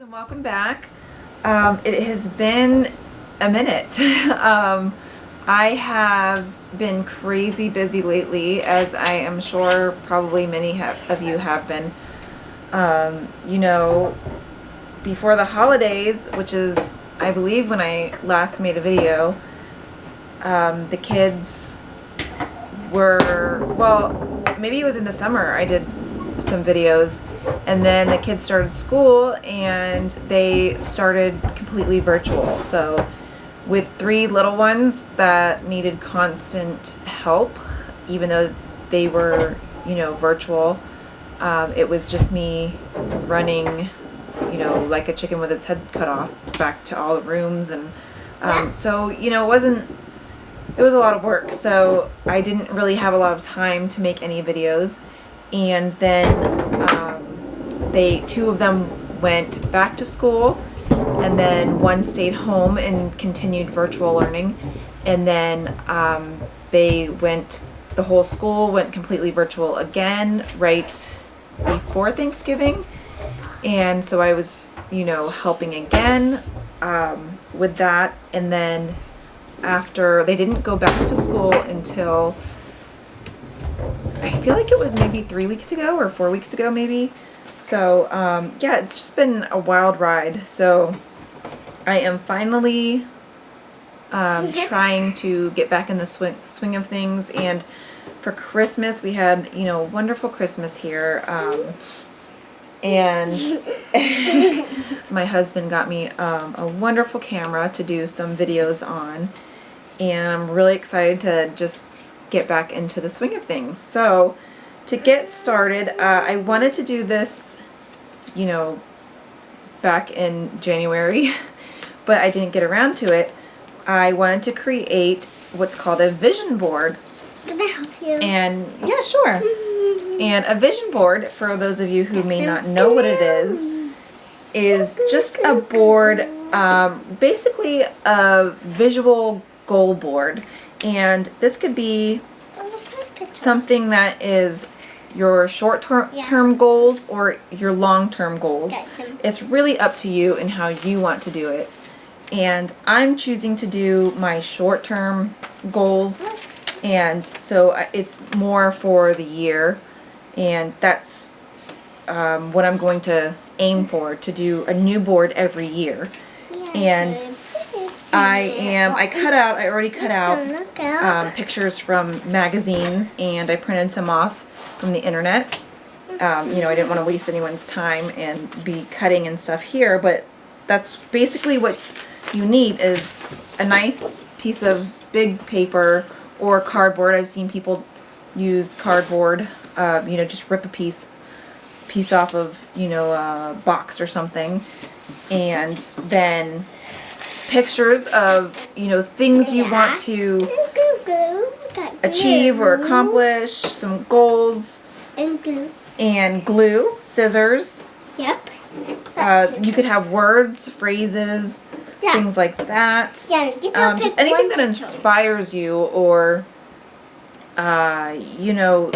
and welcome back. It has been a minute. I have been crazy busy lately, as I am sure probably many of you have been. You know, before the holidays, which is, I believe, when I last made a video, the kids were, well, maybe it was in the summer I did some videos, and then the kids started school and they started completely virtual. So with 3 little ones that needed constant help, even though they were, you know, virtual, it was just me running, you know, like a chicken with its head cut off back to all the rooms. And so, you know, it was a lot of work, so I didn't really have a lot of time to make any videos. And then 2 of them went back to school, and then 1 stayed home and continued virtual learning. And then the whole school went completely virtual again right before Thanksgiving. And so I was, you know, helping again with that. And then after, they didn't go back to school until, I feel like it was maybe 3 weeks ago or 4 weeks ago maybe. So yeah, it's just been a wild ride. So I am finally trying to get back in the swing of things. And for Christmas, we had, you know, a wonderful Christmas here. And my husband got me a wonderful camera to do some videos on. And I'm really excited to just get back into the swing of things. So to get started, I wanted to do this, you know, back in January, but I didn't get around to it. I wanted to create what's called a vision board. Can I help you? And yeah, sure. And a vision board, for those of you who may not know what it is just a board, basically a visual goal board. And this could be something that is your short-term goals or your long-term goals. It's really up to you and how you want to do it. And I'm choosing to do my short-term goals, and so it's more for the year, and that's what I'm going to aim for, to do a new board every year. And I already cut out pictures from magazines, and I printed some off from the internet. You know, I didn't want to waste anyone's time and be cutting and stuff here, but that's basically what you need, is a nice piece of big paper or cardboard. I've seen people use cardboard, you know, just rip a piece off of, you know, a box or something, and then pictures of, you know, things you want to achieve or accomplish, some goals, and glue, scissors. Yep. You could have words, phrases, things like that. Yeah, just anything that inspires you, or you know,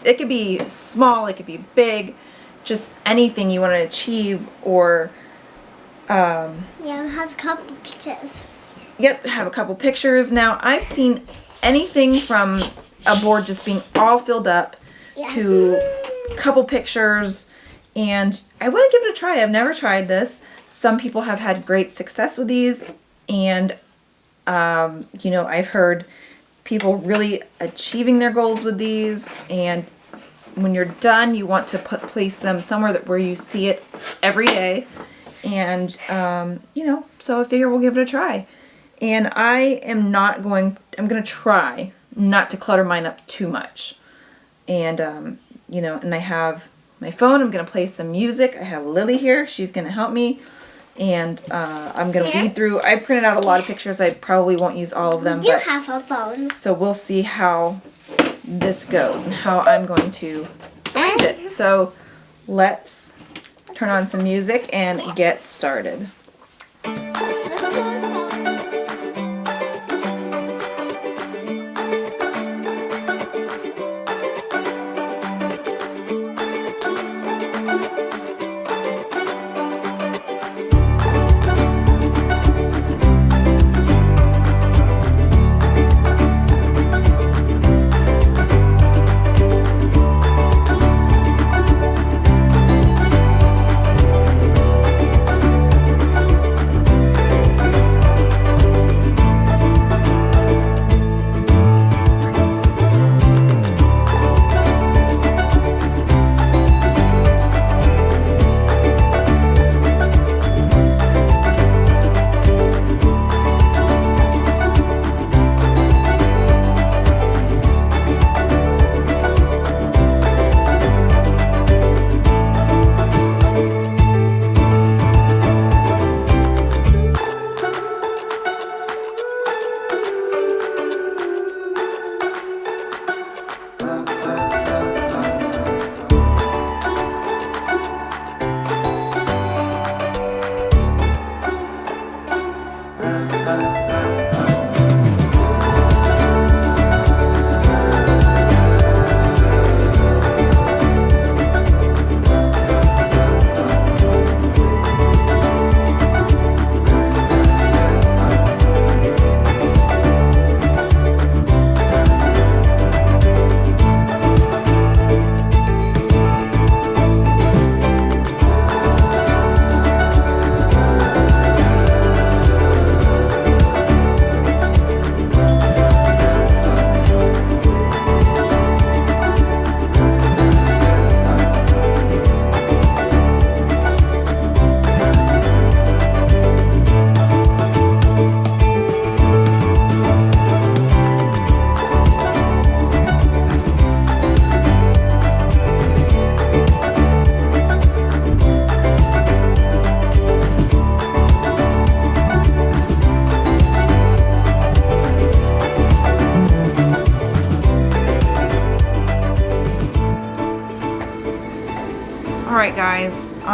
it could be small, it could be big, just anything you want to achieve. Or yeah, have a couple pictures. Yep, have a couple pictures. Now, I've seen anything from a board just being all filled up to a couple pictures, and I want to give it a try. I've never tried this. Some people have had great success with these, and you know, I've heard people really achieving their goals with these. And when you're done, you want to place them somewhere where you see it every day. And you know, so I figure we'll give it a try. And I'm going to try not to clutter mine up too much. And you know, and I have my phone. I'm going to play some music. I have Lily here. She's going to help me. And I'm going to read through. I printed out a lot of pictures. I probably won't use all of them. You have a phone. So we'll see how this goes and how I'm going to arrange it. So let's turn on some music and get started.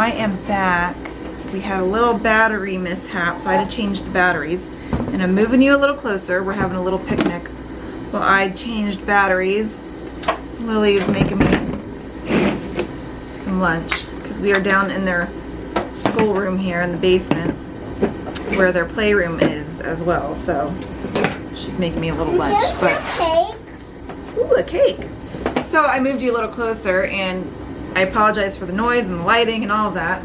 I am back. We had a little battery mishap, so I had to change the batteries. And I'm moving you a little closer. We're having a little picnic while I changed batteries. Lily is making me some lunch because we are down in their schoolroom here in the basement where their playroom is as well. So she's making me a little lunch. But Cake. ooh, a cake. So I moved you a little closer, and I apologize for the noise and the lighting and all of that.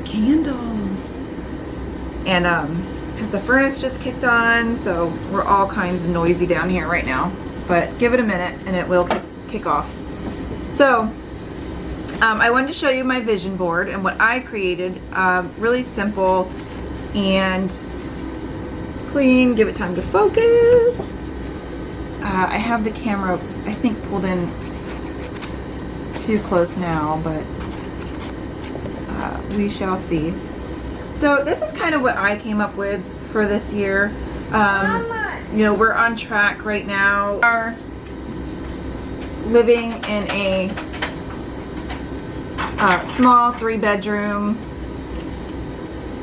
Candles. And because the furnace just kicked on, so we're all kinds of noisy down here right now. But give it a minute and it will kick off. So I wanted to show you my vision board and what I created. Really simple and clean. Give it time to focus. I have the camera, I think, pulled in too close now, but we shall see. So this is kind of what I came up with for this year. You know, we're on track right now. We are living in a small 3-bedroom,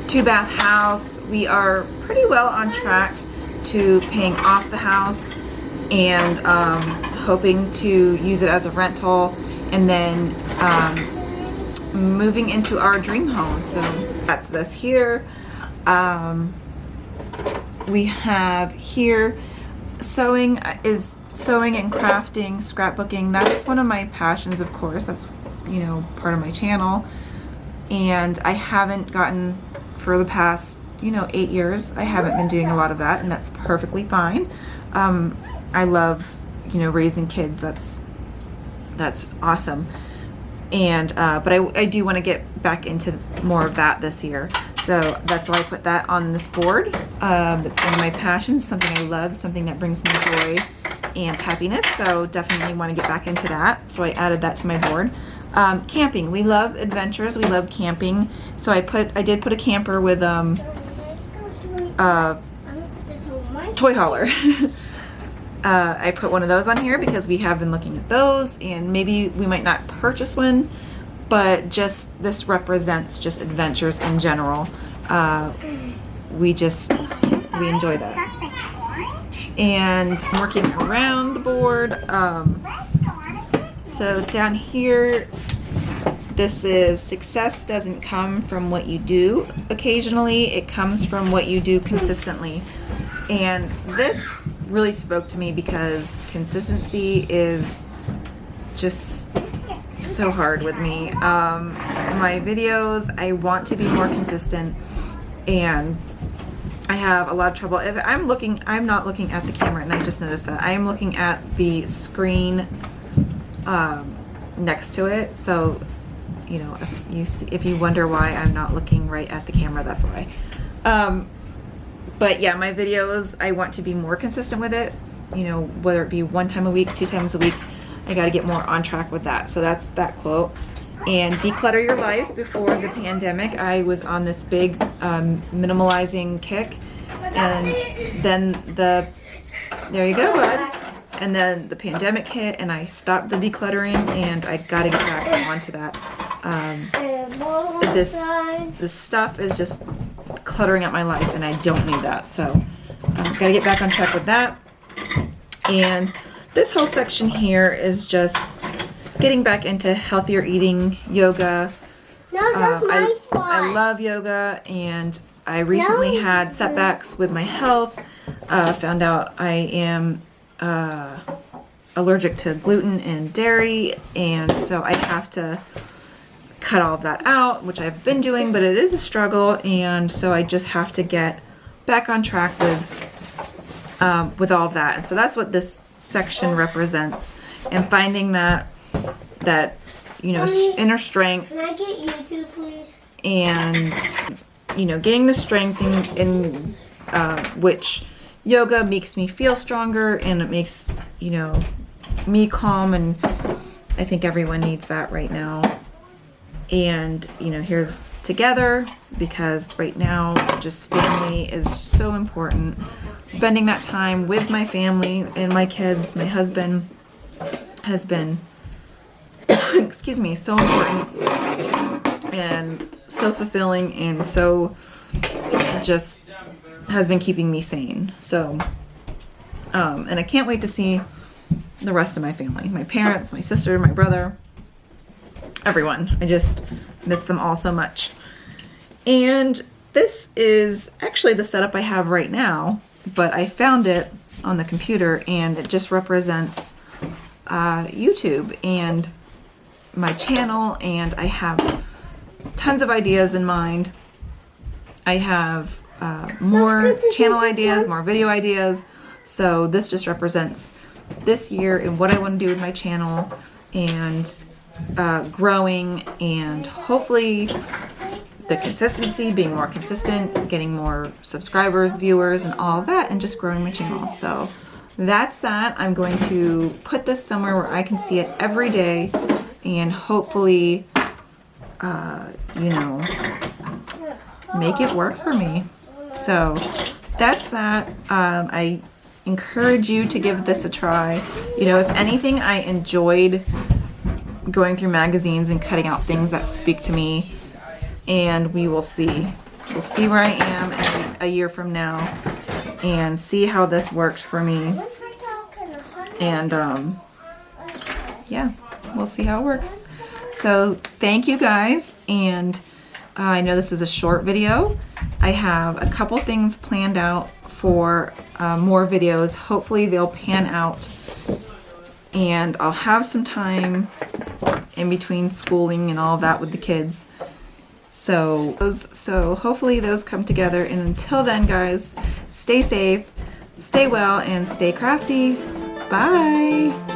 2-bath house. We are pretty well on track to paying off the house and hoping to use it as a rental, and then moving into our dream home. So that's this here. We have here sewing and crafting, scrapbooking. That's one of my passions, of course. That's, you know, part of my channel. And I haven't gotten, for the past, you know, 8 years, I haven't been doing a lot of that, and that's perfectly fine. I love, you know, raising kids. That's awesome. And but I do want to get back into more of that this year. So that's why I put that on this board. It's one of my passions, something I love, something that brings me joy and happiness. So definitely want to get back into that. So I added that to my board. Camping. We love adventures. We love camping. So I did put a camper with toy hauler. I put one of those on here because we have been looking at those, and maybe we might not purchase one, but just this represents just adventures in general. We enjoy that. And working around the board. So down here, this is success doesn't come from what you do occasionally, it comes from what you do consistently. And this really spoke to me because consistency is just so hard with me. My videos, I want to be more consistent, and I have a lot of trouble. If I'm not looking at the camera, and I just noticed that. I am looking at the screen next to it. So, you know, if you wonder why I'm not looking right at the camera, that's why. But yeah, my videos, I want to be more consistent with it, you know, whether it be 1 time a week, 2 times a week. I got to get more on track with that. So that's that quote. And declutter your life. Before the pandemic, I was on this big minimalizing kick, and then there you go, bud. And then the pandemic hit, and I stopped the decluttering, and I got to get back onto that. This stuff is just cluttering up my life, and I don't need that. So gotta get back on track with that. And this whole section here is just getting back into healthier eating, yoga. No, that's my spot. I love yoga, and I recently had setbacks with my health. Found out I am allergic to gluten and dairy, and so I have to cut all of that out, which I've been doing, but it is a struggle, and so I just have to get back on track with all of that. And so that's what this section represents, and finding that you know, Mommy, inner strength. Can I get you two, please? And you know, getting the strength in which yoga makes me feel stronger, and it makes, you know, me calm, and I think everyone needs that right now. And you know, here's together, because right now just family is so important. Spending that time with my family and my kids, my husband, has been excuse me, so important. and so fulfilling, and so just has been keeping me sane. So, and I can't wait to see the rest of my family, my parents, my sister, my brother, everyone. I just miss them all so much. And this is actually the setup I have right now, but I found it on the computer, and it just represents YouTube and my channel, and I have tons of ideas in mind. I have more channel ideas, more video ideas. So this just represents this year and what I want to do with my channel, and growing, and hopefully the consistency, being more consistent, getting more subscribers, viewers, and all of that, and just growing my channel. So that's that. I'm going to put this somewhere where I can see it every day, and hopefully, you know, make it work for me. So that's that. I encourage you to give this a try. You know, if anything, I enjoyed going through magazines and cutting out things that speak to me, and we will see. We'll see where I am in a year from now, and see how this worked for me. And yeah, we'll see how it works. So thank you guys, and I know this is a short video. I have a couple things planned out for more videos. Hopefully they'll pan out, and I'll have some time in between schooling and all of that with the kids. So hopefully those come together, and until then, guys, stay safe, stay well, and stay crafty. Bye!